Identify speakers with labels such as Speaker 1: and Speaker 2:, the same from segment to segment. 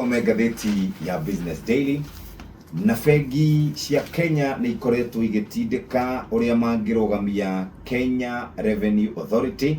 Speaker 1: magathiti ya Business Daily na bengi cia Kenya ni ikoretwo igitindika uria mangirugamia Kenya Revenue Authority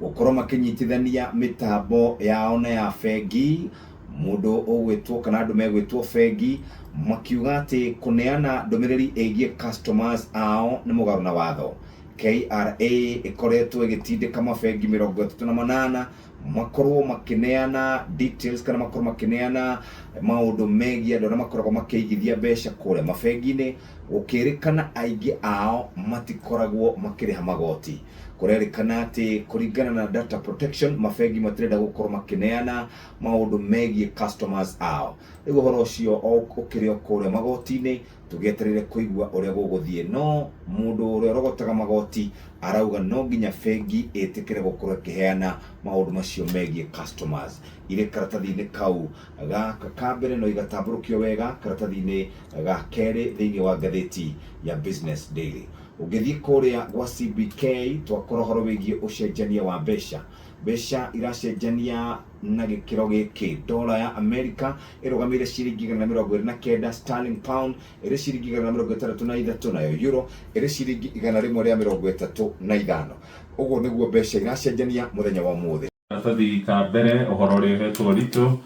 Speaker 1: gukorwo makinyitithania mitambo yao na ya bengi mundu ugwitwo kana andu megwitwo bengi makiuga ati kuneana ndumiriri egie customers ao ni mugaru na watho. KRA ikoretwo igitindika mabengi 38 makorwo makineana details kana makorwo makineana maundu megie andu makoragwo makiigithia mbeca kuria mabengi-ini ukirikana aingi ao matikoragwo makiriha magoti. Kurerikana ati kuringana na data protection mabengi matirenda gukorwo makineana maundu megie customers ao. Riu uhoro ucio ukirio kuria magoti-ini tugieterere kuigua uria guguthie, no mundu uria rogotaga magoti arauga no nginya bengi itikire gukorwo kiheana maundu macio megie customers. Ile karatathi-ini kau gaka ka mbere no igatamburukio wega karatathi-ini ga keri thiini wa gatheti ya Business Daily. Ugithii kuria gwa CBK twakora horo wigie ucenjania wa mbeca iracenjania na gikiro giki. Dola ya America irugamire ciringi 129, sterling pound iri ciringi 163, nayo euro iri ciringi 135. Uguo niguo mbeca iracenjania muthenya wa umuthi.
Speaker 2: Karatathi ka mbere uhoro uri hetwo ritu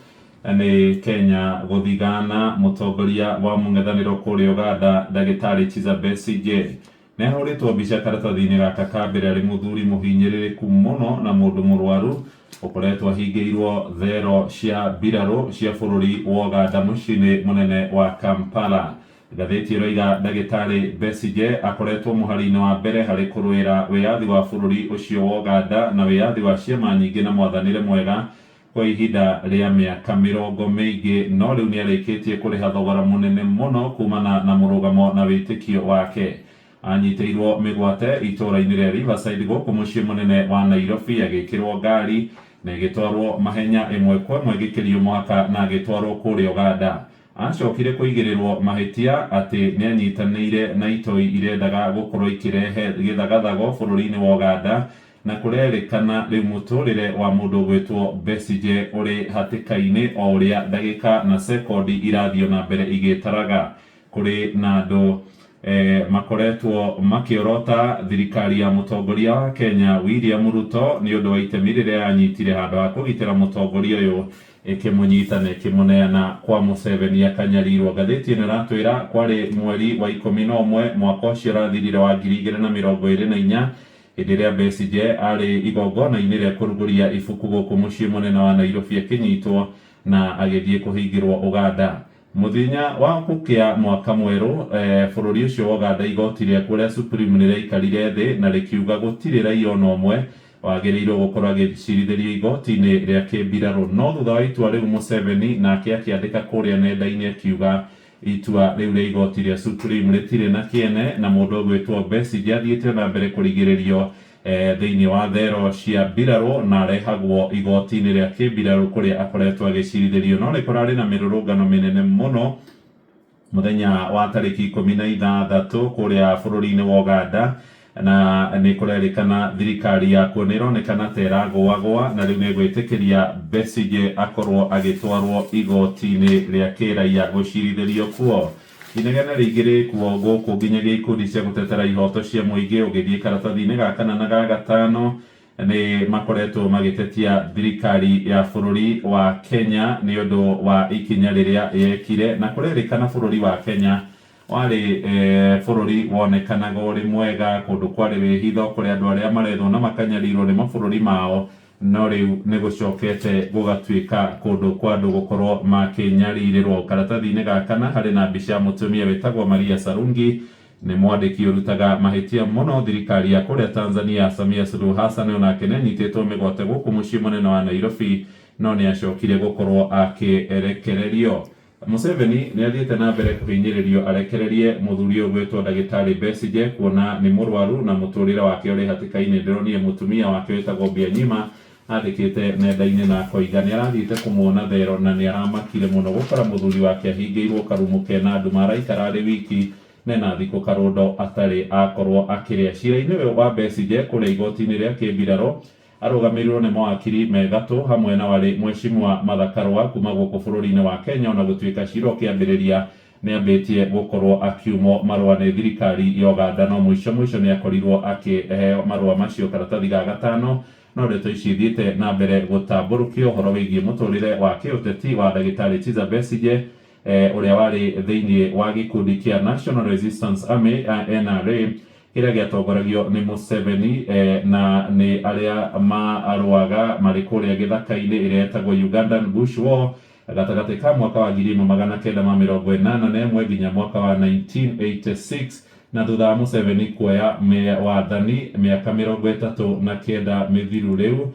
Speaker 2: ni Kenya guthigana mutongoria wa mung'ethaniro kuria Uganda Ndagitari Kizza Besigye nehoritwo mbica karatathi-ini gaka ka mbere ari muthuri muhinyiririku muno na mundu murwaru ukoretwo ahingiirwo thero cia mbiraru cia bururi wa Uganda muciĩ-ini munene wa Kampala. Gatheti iroiga Ndagitari Besigye akoretwo muhari-ini wa mbere hari kurwira wiyathi wa bururi ucio wa Uganda na wiyathi wa ciama nyingi na mwathanire mwega kwa ihinda ria miaka 20 no riu ni arikitie kuriha thogora munene muno kumana na murugamo na witikio wake. Anyiteirwo migwate itura-ini ria Riverside guku muciĩ munene wa Nairobi agikirwo ngari na igitwarwo mahenya imwe kwa imwe gikirio mwaka na agitwarwo kuria Uganda. Acokire kuigirirwo mahitia ati nianyitanĩire na itoi irendaga gukorwo ikirehe githagathago bururi-ini wa Uganda na kurerikana riu muturire wa mundu gwitwo Besigye uri hatika-ini o uria ndagika na sekondi irathio na mbere igitaraga. Kuri na andu makoretwo makiorota thirikari ya mutongoria wa Kenya William Ruto ni undu wa itemi riria yanyitire handu ha kugitira mutongoria uyu ikimunyita na ikimuneana kwa Museveni akanyarirwo. Gatheti ino iratwira kwari mweri wa 11 mwaka ucio urathirire wa 2024 hindi iria Besigye ari igongona-ini ria kuruguria ibuku guku muciĩ munene wa Nairobi akinyitwo na agithie kuhingirwo Uganda. Muthenya wa kukia mwaka mweru bururi ucio wa Uganda igoti ria kuria Supreme niraikarire thi na rikiuga gutiri raia ona umwe wagiriirwo gukorwo agicirithirio igoti-ini ria kimbiraru. No thutha wa itua riu Museveni nake akiandika kuria nenda-ini akiuga itua riu ria igoti ria Supreme ritire na kiene na mundu gwitwo Besigye athiite na mbere kurigiririo thiini wa thero cia mbiraru na arehagwo igoti-ini ria kimbiraru kuria akoretwo agicirithirio. No rikorari na mirurungano minene muno muthenya wa tariki 16 kuria bururi-ini wa Uganda na ni kurerikana thirikari ya kuo nironekana ta iragwagwa na riu nigwitikiria Besigye akorwo agitwarwo igoti-ini ria kiraia gucirithirio kuo. Inegena rigire kuo guku nginyagia ikundi cia gutetera ihoto cia muingi ugithie karatathi-ini ga kana na ga gatano ni makoretwo magitetia thirikari ya bururi wa Kenya ni undu wa ikinya riria yekire na kurerikana bururi wa Kenya wari bururi wonekanaga uri mwega kundu kwari wihitho kuri andu aria marethwo na makanyarirwo ni mabururi mao, no riu ni gucokete gugatuika kundu kwa andu gukorwo makinyarirwo. Karatathi-ini gakana hari na mbica ya mutumia witagwo Maria Sarungi ni mwandiki urutaga mahitia muno thirikari ya kuria Tanzania Samia Suluhu Hassan onake nianyititwo migwate guku muciĩ munene wa Nairobi no ni acokire gukorwo akierekererio. Museveni ni athiite na mbere kuhinyiririo arekererie muthuri ugwitwo Ndagitari Besigye kuona ni murwaru na muturire wake uri hatika-ini. Ndironire mutumia wake witagwo Bianyima andikite nenda-ini na koiga ni arathiite kumuona thero na ni aramakire muno gukora muthuri wake ahingiirwo karumu kena andu maraikara ari wiki nena thikũ karundo atari akorwo akiria. Cira-ini wa Besigye kuria igoti-ini ria kimbiraru arũgamĩrĩirwo nĩ mawakiri megatũ hamwe na warĩ Mheshimiwa Martha Karua kuma gũkũ bũrũri-inĩ wa Kenya, ona gũtuĩka cira ũkĩambĩrĩria nĩambĩtie gũkorwo akiumwo marũa nĩ thirikari ya Uganda, no mũico nĩ akorirwo akĩheo marũa macio karatathi ga gatano, no ndeto ici ithiĩte na mbere gũtambũrũkio ũhoro wĩgiĩ mũtũrĩre wa kĩũteti wa ndagĩtarĩ Kizza Besigye ũrĩa warĩ thĩinĩ wa gĩkundi kĩa National Resistance Army NRA kĩrĩa gĩatongoragio nĩ Museveni na nĩ arĩa marũaga marĩ kũrĩa gĩthaka-inĩ ĩrĩa yetagwo Ugandan Bush War gatagatĩ ka mwaka wa 1981 nginya mwaka wa 1986, na thutha wa Museveni kuoya wathani mĩaka 39 mĩthiru rĩu,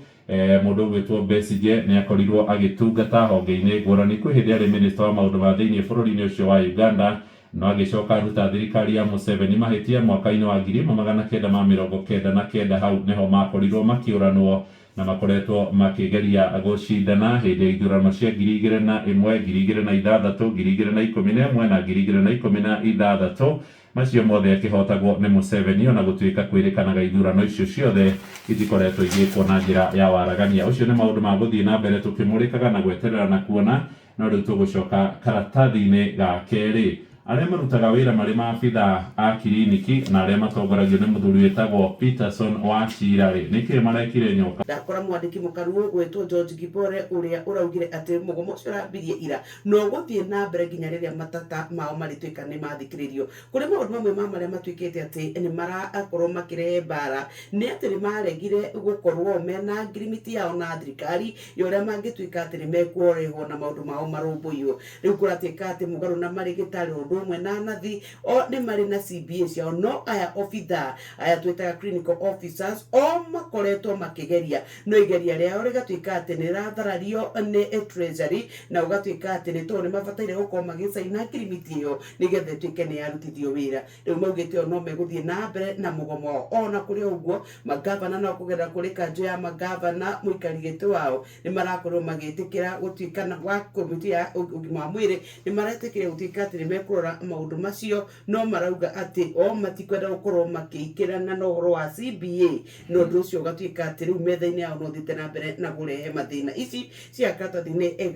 Speaker 2: mũndũ ũgwĩtwo Besigye nĩ akorirwo agĩtungata honge-inĩ ngũrani kwĩ hĩndĩ arĩ minista wa maũndũ ma thĩinĩ bũrũri-inĩ ũcio wa Uganda, no agĩcoka ruta thirikari ya Museveni mahĩtia mwaka-inĩ wa 1999. Hau nĩho makorirwo makĩũranwo na makoretwo makĩgeria gũcindana hĩndĩ ya ithurano cia 2001, 2006, 2011 na 2016, macio mothe akĩhotagwo nĩ Museveni, ona gũtuĩka kwĩrĩkanaga ithurano icio ciothe itikoretwo igĩkwo na njĩra ya waragania. Ũcio nĩ maũndũ ma gũthiĩ na mbere tũkĩmũrĩkaga na gweterera na kuona, no rĩu tũgũcoka karatathi-inĩ ga kerĩ. Arĩa marutaga wĩra marĩ maabitha a kiriniki na arĩa matongoragio nĩ mũthuri wĩtagwo Peterson wa Chirarĩ nĩkĩ marekire nyoka.
Speaker 3: Ndakora mwandĩki mũkaru gwĩtwo George Gibore ũrĩa ũraugire atĩ mũgomo ũcio ũrambirie ira no gũthiĩ na mbere nginya rĩrĩa matata mao marĩtuĩka nĩ mathikĩrĩrio. Kũrĩ maũndũ mamwe ma marĩa matuĩkĩte atĩ nĩ marakorwo makĩrehe mbara nĩ atĩ nĩ maregire gũkorwo mena ngirimiti yao na thirikari ya ũrĩa mangĩtuĩka atĩ nĩ mekũrehwo na maũndũ mao marũmbũiyo. Rĩu kũratuĩka atĩ mũgarũ na marĩgĩtarĩ ũndũ ũmwe na nathi o nĩ marĩ na CBA ciao, no aya obitha aya twĩtaga clinical officers o makoretwo makĩgeria, no igeria rĩao rĩgatuĩka atĩ nĩ ratharario nĩ treasury, na ũgatuĩka atĩ nĩ tondũ nĩ mabataire gũkorwo magĩcaina ngirimiti ĩyo nĩgetha ĩtuĩke nĩ yarutithio wĩra. Rĩu maugĩte o no megũthiĩ na mbere na mũgomo wao. Ona kũrĩ ũguo magavana no kũgerera kũrĩ kanjũ ya magavana mũikari gĩtĩ wao nĩ marakorwo magĩtĩkĩra gũtuĩka wa komiti ya ũgima wa mwĩrĩ nĩ maretĩkĩra gũtuĩka atĩ nĩ mekũrora maũndũ macio, no marauga atĩ o matikwenda gũkorwo makĩingĩrana na ũhoro wa CBA, no ũndũ ũcio ũgatuĩka atĩ rĩu metha-inĩ yao no thiĩte na mbere na kũrehe mathĩna ici cia karatathi-inĩ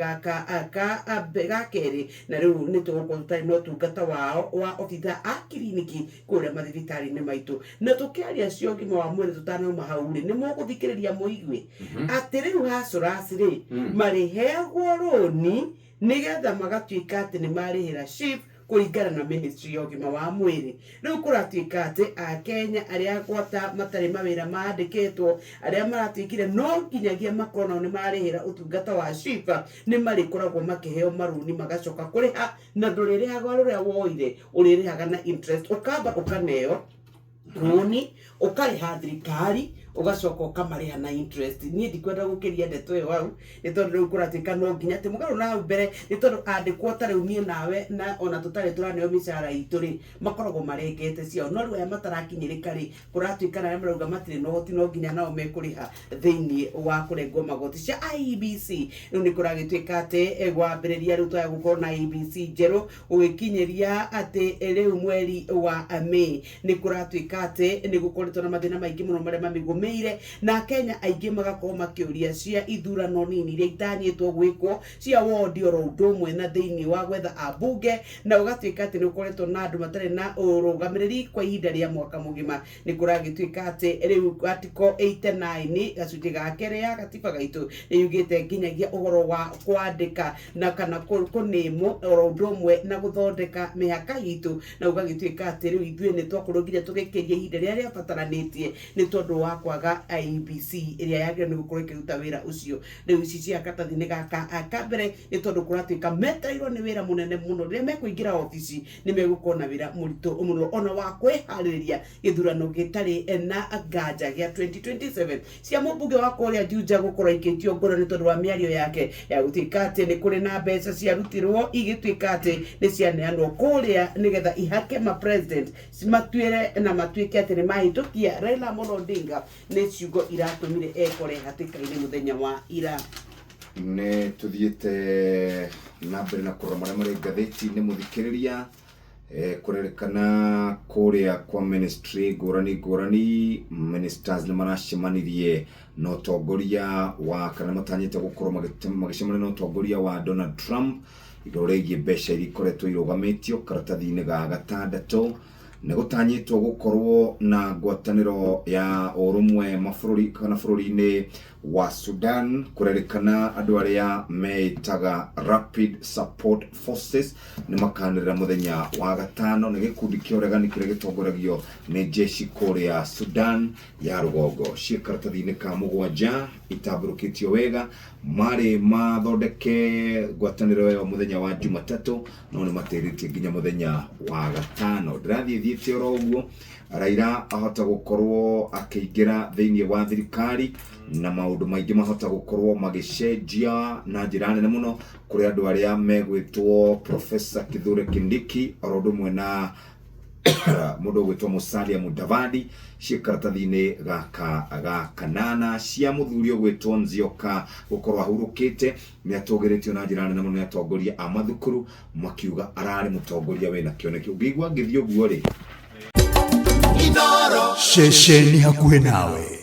Speaker 3: ga kerĩ, na rĩu nĩ tũgũkorwo tũtarĩ na ũtungata wao wa obitha a kiriniki kũrĩa mathibitarĩ-inĩ maitũ. Na tũkĩaria cio ũgima wa mwĩrĩ tũtanauma hau rĩ, nĩ mũgũthikĩrĩria mũigwe atĩ rĩu hacũraci rĩ marĩheagwo rũni nĩgetha magatuĩka atĩ nĩ marĩhĩra SHIF kũringana na ministry ya ũgima wa mwĩrĩ. Rĩu kũratuĩka atĩ Akenya arĩa gwata matarĩ mawĩra mandĩkĩtwo arĩa maratuĩkire no nginyagia makorwo nao nĩ marĩhĩra ũtungata wa SHIF nĩ marĩkoragwo makĩheo marũni magacoka kũrĩha, na ndũrĩrĩhaga rũrĩa woire, ũrĩrĩhaga na interest, ũkamba ũkaneo rũni ũkarĩha thirikari ugacoka ukamariha na interest. Niĩ ndikwenda gũkĩria ndeto ĩyo hau nĩ tondũ rĩu kũratuĩka no nginya atĩ mũgarũ na hau mbere nĩ tondũ andĩkwo ta rĩu niĩ nawe na ona tũtarĩ tũraneo mĩcara itũ rĩ makoragwo marengete ciao, no rĩu aya matarakinyĩrĩka rĩ kũratuĩka na arĩa marauga matirĩ na ũhoti no nginya nao mekũrĩha thĩinĩ wa kũrengwo magoti cia IEBC. Rĩu nĩ kũragĩtuĩka atĩ gwambĩrĩria rĩu twaya gũkorwo na IEBC njerũ ũgĩkinyĩria atĩ rĩu mweri wa May nĩ kũratuĩka atĩ nĩ gũkoretwo na mathĩna maingĩ mũno marĩa mamĩgũmĩire, na Kenya aingĩ magakorwo makĩũria cia ithurano nini iria itanyĩtwo gwĩkwo cia wondi oro ũndũ ũmwe na thĩinĩ wa gwetha ambunge, na ũgatuĩka atĩ nĩ ũkoretwo na andũ matarĩ na ũrũgamĩrĩri kwa ihinda rĩa mwaka mũgima. Nĩ kũragĩtuĩka atĩ rĩu article 89 gacunjĩ ga kerĩ ya gatiba gaitũ nĩ yugĩte nginyagia ũhoro wa kwandĩka na kana kũnĩmwo oro ũndũ ũmwe na gũthondeka mĩhaka itũ, na ũgagĩtuĩka atĩ rĩu ithuĩ nĩ twakorwo nginya tũgĩkĩria ihinda rĩrĩa rĩabataranĩtie nĩ tondũ wa kwaga IEBC ĩrĩa yagĩrĩirwo nĩ gũkorwo ĩkĩruta wĩra ũcio. Rĩu ici cia karatathi-inĩ gaka ka mbere nĩ tondũ kũratuĩka metereirwo nĩ wĩra mũnene mũno rĩrĩa mekũingĩra obici nĩ megũkorwo na wĩra mũritũ mũno ona wa kwĩharĩrĩria gĩthurano gĩtarĩ na nganja gĩa 2027 cia mũmbunge wa kũrĩa Juja gũkorwo ikĩtio ngoro nĩ tondũ wa mĩario yake ya gũtuĩka atĩ nĩ kũrĩ na mbeca ciarutirwo igĩtuĩka atĩ nĩ cianeanwo kũrĩa nĩgetha ihake ma president matuĩre na matuĩke atĩ nĩ mahĩtũkia Raila Amolo Odinga nĩ ciugo iratũmire ekore hatĩka-inĩ mũthenya wa ira.
Speaker 1: Nĩ tũthiĩte na mbere na kũrora marĩa marĩ ngathĩti-inĩ mũthikĩrĩria, kurerekana kuria kwa ministry ngurani ministers ni maracemanirie no tongoria wa kana matanyite gukorwo magicemania no tongoria wa Donald Trump iroregie mbeca irikoretwo irugamitio karatathi-ini ga gatandatu negutanyitwo gukorwo na ngwataniro ya urumwe mabũrũri kana bũrũri-inĩ wa Sudan kurerekana andu aria meitaga Rapid Support Forces ni makanirira muthenya wa gatano ni gikundi kia uregani kiria gitongoragio ni jeshi kuria Sudan ya rugongo cikaratathi-ini ka mugwanja itamburukitio wega mari mathondeke ngwataniro yo muthenya wa Jumatatu no ni matiritie nginya muthenya wa gatano ndirathiĩte oro uguo Raila ahota gukorwo akiingira thiini wa thirikari na maundu maingi mahota gukorwo magicenjia na njira nene muno kuri andu aria megwitwo Professor Kithure Kindiki orodo mwena mundu gwitwo Musalia Mudavadi cikaratathi-ini ga kanana cia muthuri gwitwo Nzioka gukorwo ahurukite ni atogeretio na njira nene muno ni atongoria a mathukuru makiuga arari mutongoria wena kioneki ungigwa ngithio guo ri
Speaker 4: Shesheni hakuhe nawe.